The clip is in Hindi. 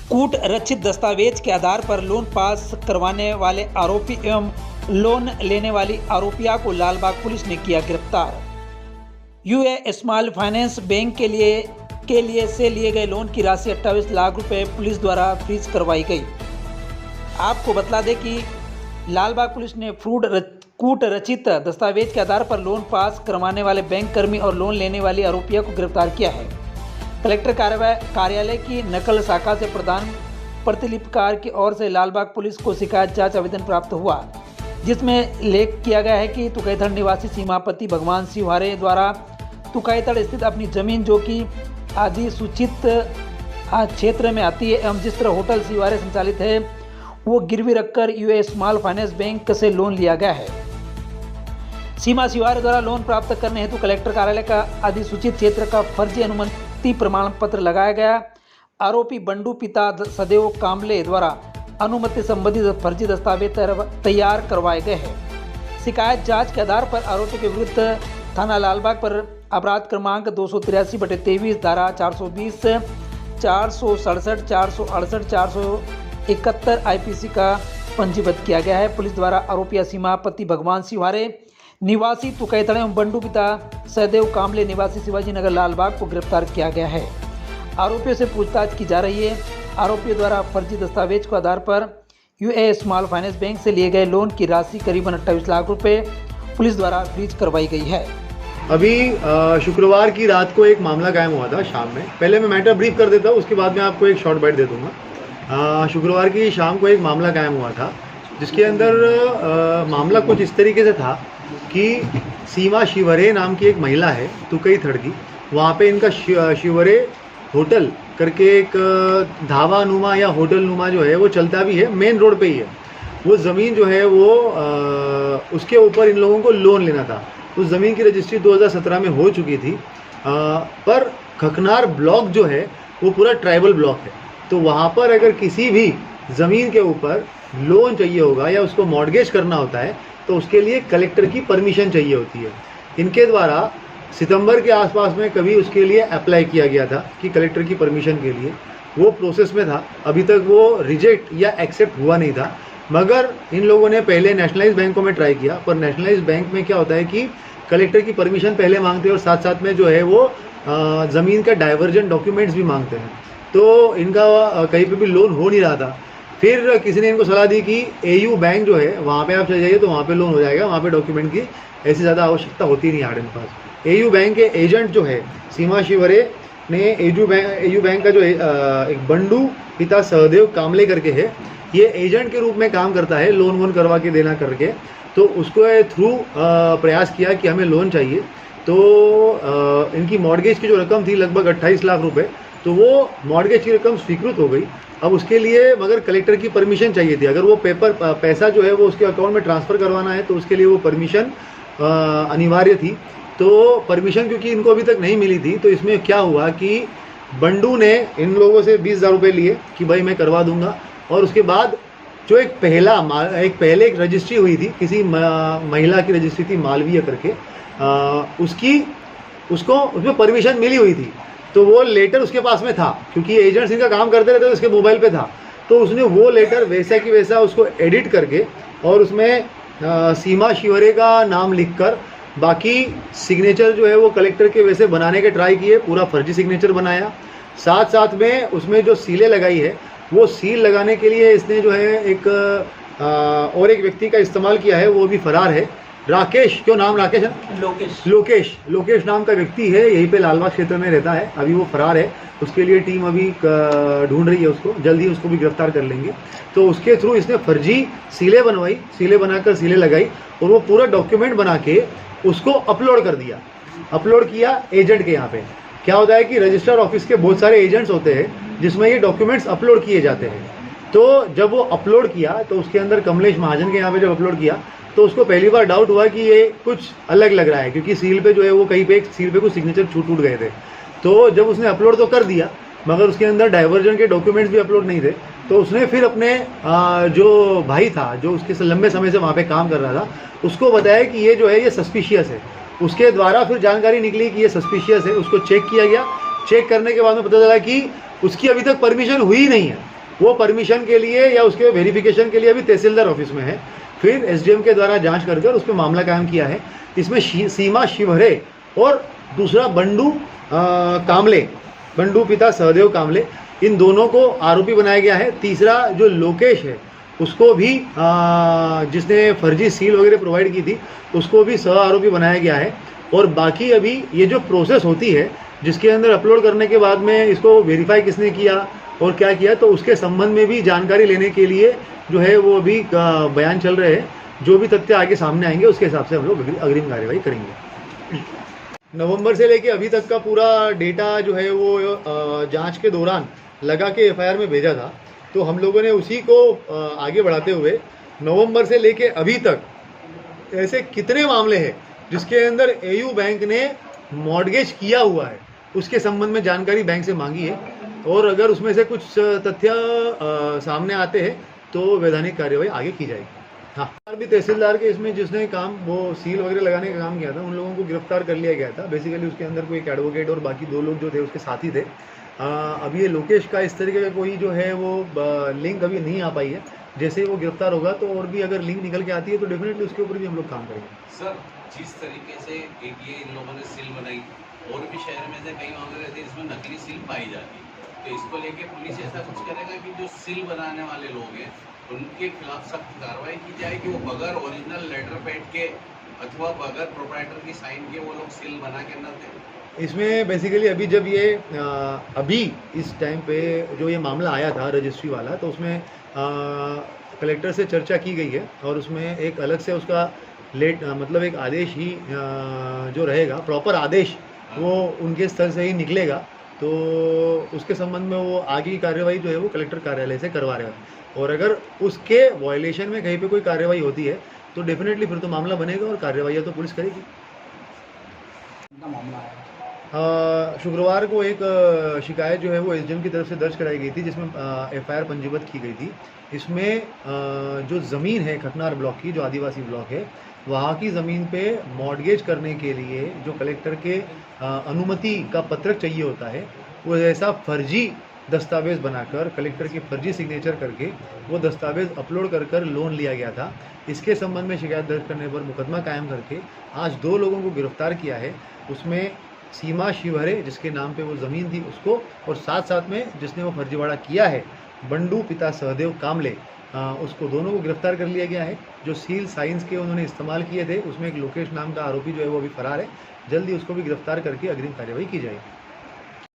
कूट रचित दस्तावेज के आधार पर लोन पास करवाने वाले आरोपी एवं लोन लेने वाली आरोपिया को लालबाग पुलिस ने किया गिरफ्तार। यूए स्मॉल फाइनेंस बैंक के लिए से लिए गए लोन की राशि 28 लाख रुपए पुलिस द्वारा फ्रीज करवाई गई। आपको बता दें कि लालबाग पुलिस ने कूट रचित दस्तावेज के आधार पर लोन पास करवाने वाले बैंक कर्मी और लोन लेने वाली आरोपिया को गिरफ्तार किया है। कलेक्टर कार्यालय की नकल शाखा से प्रधान प्रतिलिपिकार की ओर से लालबाग पुलिस को शिकायत जांच आवेदन प्राप्त हुआ, जिसमें उल्लेख किया गया है कि तुकैथड़ निवासी सीमापति भगवान सिंह द्वारा तुकैथड़ स्थित अपनी जमीन जो कि अधिसूचित क्षेत्र में आती है एवं जिस तरह होटल सिवारे संचालित है वो गिरवी रखकर यूए स्मॉल फाइनेंस बैंक से लोन लिया गया है। सीमा सिवारे द्वारा लोन प्राप्त करने हेतु कलेक्टर कार्यालय का अधिसूचित क्षेत्र का फर्जी अनुमति प्रमाण पत्र लगाया गया। आरोपी बंडू पिता सदैव कामले द्वारा अनुमति संबंधी फर्जी दस्तावेज तैयार करवाए गए हैं। शिकायत जांच के आधार पर आरोपी के विरुद्ध थाना लालबाग पर अपराध क्रमांक 283/23 धारा 420, 467, 468, 471 आईपीसी का पंजीबद्ध किया गया है। पुलिस द्वारा आरोपिया सीमापति भगवान सिंह निवासी तुकैथड़ एवं बंडू पिता सहदेव कामले निवासी शिवाजी नगर लालबाग को गिरफ्तार किया गया है। आरोपियों से पूछताछ की जा रही है। आरोपियों द्वारा फर्जी दस्तावेज के आधार पर यूए स्मॉल फाइनेंस बैंक से लिए गए लोन की राशि करीबन 28 लाख रुपए पुलिस द्वारा फ्रीज करवाई गई है। अभी शुक्रवार की रात को एक मामला कायम हुआ था शाम में। पहले मैं मैटर ब्रीफ कर देता हूँ, उसके बाद मैं आपको एक शॉर्ट बाइट दे दूंगा। शुक्रवार की शाम को एक मामला कायम हुआ था, जिसके अंदर मामला कुछ इस तरीके से था कि सीमा शिवरे नाम की एक महिला है तुकैथड़ की। वहाँ पे इनका शिवरे होटल करके एक ढाबा नुमा या होटल नुमा जो है वो चलता भी है, मेन रोड पे ही है। वो ज़मीन जो है वो उसके ऊपर इन लोगों को लोन लेना था। उस ज़मीन की रजिस्ट्री 2017 में हो चुकी थी, पर खकनार ब्लॉक जो है वो पूरा ट्राइबल ब्लॉक है। तो वहाँ पर अगर किसी भी ज़मीन के ऊपर लोन चाहिए होगा या उसको मॉर्गेज करना होता है तो उसके लिए कलेक्टर की परमिशन चाहिए होती है। इनके द्वारा सितंबर के आसपास में कभी उसके लिए अप्लाई किया गया था कि कलेक्टर की परमिशन के लिए, वो प्रोसेस में था। अभी तक वो रिजेक्ट या एक्सेप्ट हुआ नहीं था। मगर इन लोगों ने पहले नेशनलाइज बैंकों में ट्राई किया, पर नेशनलाइज बैंक में क्या होता है कि कलेक्टर की परमिशन पहले मांगते हैं और साथ साथ में जो है वो ज़मीन का डाइवर्जन डॉक्यूमेंट्स भी मांगते हैं। तो इनका कहीं पे भी लोन हो नहीं रहा था। फिर किसी ने इनको सलाह दी कि एयू बैंक जो है वहाँ पे आप चले जाइए तो वहाँ पे लोन हो जाएगा, वहाँ पे डॉक्यूमेंट की ऐसी ज़्यादा आवश्यकता होती नहीं है इनके पास। एयू बैंक के एजेंट जो है सीमा शिवरे ने एयू बैंक का जो एक बंडू पिता सहदेव कामले करके है, ये एजेंट के रूप में काम करता है, लोन वोन करवा के देना करके। तो उसको थ्रू प्रयास किया कि हमें लोन चाहिए। तो इनकी मॉर्गेज की जो रकम थी लगभग 28 लाख रुपए, तो वो मॉर्गेज की रकम स्वीकृत हो गई। अब उसके लिए मगर कलेक्टर की परमिशन चाहिए थी। अगर वो पैसा जो है वो उसके अकाउंट में ट्रांसफ़र करवाना है तो उसके लिए वो परमिशन अनिवार्य थी। तो परमिशन क्योंकि इनको अभी तक नहीं मिली थी, तो इसमें क्या हुआ कि बंडू ने इन लोगों से 20,000 रुपये लिए कि भाई मैं करवा दूंगा। और उसके बाद जो पहले एक रजिस्ट्री हुई थी, किसी महिला की रजिस्ट्री थी मालवीय करके, उसको उसमें परमिशन मिली हुई थी। तो वो लेटर उसके पास में था, क्योंकि एजेंट्स इनका काम करते रहते तो उसके मोबाइल पे था। तो उसने वो लेटर वैसा की वैसा उसको एडिट करके और उसमें सीमा शिवरे का नाम लिखकर बाकी सिग्नेचर जो है वो कलेक्टर के वैसे बनाने के ट्राई किए, पूरा फर्जी सिग्नेचर बनाया। साथ साथ में उसमें जो सीलें लगाई है वो सील लगाने के लिए इसने जो है एक और एक व्यक्ति का इस्तेमाल किया है, वो भी फरार है। राकेश, क्यों नाम राकेश है? लोकेश नाम का व्यक्ति है, यहीं पे लालबाग क्षेत्र में रहता है। अभी वो फरार है, उसके लिए टीम अभी ढूंढ रही है उसको, जल्द ही उसको भी गिरफ्तार कर लेंगे। तो उसके थ्रू इसने फर्जी सीलें बनवाई, सीलें बनाकर सीलें लगाई और वो पूरा डॉक्यूमेंट बना के उसको अपलोड कर दिया। अपलोड किया एजेंट के यहाँ पे। क्या होता है कि रजिस्ट्रार ऑफिस के बहुत सारे एजेंट्स होते हैं जिसमें ये डॉक्यूमेंट्स अपलोड किए जाते हैं। तो जब वो अपलोड किया तो उसके अंदर कमलेश महाजन के यहाँ पे जब अपलोड किया तो उसको पहली बार डाउट हुआ कि ये कुछ अलग लग रहा है, क्योंकि सील पे जो है वो कहीं पे सील पे कुछ सिग्नेचर छूट गए थे। तो जब उसने अपलोड तो कर दिया मगर उसके अंदर डाइवर्जन के डॉक्यूमेंट्स भी अपलोड नहीं थे, तो उसने फिर अपने जो भाई था जो उसके लंबे समय से वहाँ पे काम कर रहा था उसको बताया कि ये जो है ये सस्पिशियस है। उसके द्वारा फिर जानकारी निकली कि ये सस्पिशियस है। उसको चेक किया गया। चेक करने के बाद में पता चला कि उसकी अभी तक परमिशन हुई नहीं है। वो परमिशन के लिए या उसके वेरिफिकेशन के लिए अभी तहसीलदार ऑफिस में है। फिर एसडीएम के द्वारा जांच कर उस पर मामला कायम किया है। इसमें सीमा शिवहरे और दूसरा बंडू कामले, बंडू पिता सहदेव कामले, इन दोनों को आरोपी बनाया गया है। तीसरा जो लोकेश है उसको भी जिसने फर्जी सील वगैरह प्रोवाइड की थी उसको भी सह आरोपी बनाया गया है। और बाकी अभी ये जो प्रोसेस होती है जिसके अंदर अपलोड करने के बाद में इसको वेरीफाई किसने किया और क्या किया, तो उसके संबंध में भी जानकारी लेने के लिए जो है वो अभी बयान चल रहे हैं। जो भी तथ्य आगे सामने आएंगे उसके हिसाब से हम लोग अग्रिम कार्यवाही करेंगे। नवंबर से लेके अभी तक का पूरा डेटा जो है वो जांच के दौरान लगा के एफआईआर में भेजा था, तो हम लोगों ने उसी को आगे बढ़ाते हुए नवंबर से लेके अभी तक ऐसे कितने मामले हैं जिसके अंदर एयू बैंक ने मॉर्गेज किया हुआ है उसके संबंध में जानकारी बैंक से मांगी है। और अगर उसमें से कुछ तथ्य सामने आते हैं तो वैधानिक कार्यवाही आगे की जाएगी। हाँ, भी तहसीलदार के इसमें जिसने काम वो सील वगैरह लगाने का काम किया था उन लोगों को गिरफ्तार कर लिया गया था। बेसिकली उसके अंदर कोई एक एडवोकेट और बाकी 2 लोग जो थे उसके साथी थे। अभी ये लोकेश का इस तरीके का कोई जो है वो लिंक अभी नहीं आ पाई है। जैसे ही वो गिरफ्तार होगा तो और भी अगर लिंक निकल के आती है तो डेफिनेटली उसके ऊपर भी हम लोग काम करेंगे। सर, जिस तरीके से एक ये इन लोगों ने सील बनाई और भी शहर में से कई मामले रहते हैं इसमें नकली सील पाई जाती है, तो इसको लेके पुलिस ऐसा कुछ करेगा कि जो सील बनाने वाले लोग हैं उनके खिलाफ सख्त कार्रवाई की जाए कि वो बगैर ओरिजिनल लेटर पैड के अथवा बगैर प्रोप्राइटर की साइन के वो लोग सील बना के न दें। इसमें बेसिकली अभी जब ये अभी इस टाइम पे जो ये मामला आया था रजिस्ट्री वाला, तो उसमें कलेक्टर से चर्चा की गई है और उसमें एक अलग से उसका मतलब एक आदेश ही जो रहेगा, प्रॉपर आदेश वो उनके स्तर से ही निकलेगा। तो उसके संबंध में वो आगे की कार्यवाही जो है वो कलेक्टर कार्यालय से करवा रहे हैं। और अगर उसके वायलेशन में कहीं पे कोई कार्रवाई होती है तो डेफिनेटली फिर तो मामला बनेगा और कार्रवाई तो पुलिस करेगी। शुक्रवार को एक शिकायत जो है वो एसडीएम की तरफ से दर्ज कराई गई थी जिसमें एफआईआर पंजीबद्ध की गई थी। इसमें जो ज़मीन है खकनार ब्लॉक की, जो आदिवासी ब्लॉक है, वहाँ की ज़मीन पे मॉर्गेज करने के लिए जो कलेक्टर के अनुमति का पत्रक चाहिए होता है वो ऐसा फर्जी दस्तावेज़ बनाकर कलेक्टर की फर्जी सिग्नेचर करके वो दस्तावेज़ अपलोड कर लोन लिया गया था। इसके संबंध में शिकायत दर्ज करने पर मुकदमा कायम करके आज 2 लोगों को गिरफ्तार किया है। उसमें सीमा शिवहरे जिसके नाम पे वो ज़मीन थी उसको, और साथ साथ में जिसने वो फर्जीवाड़ा किया है बंडू पिता सहदेव कामले, उसको, दोनों को गिरफ्तार कर लिया गया है। जो सील साइंस के उन्होंने इस्तेमाल किए थे उसमें एक लोकेश नाम का आरोपी जो है वो अभी फरार है। जल्दी उसको भी गिरफ्तार करके अग्रिम कार्यवाही की जाएगी।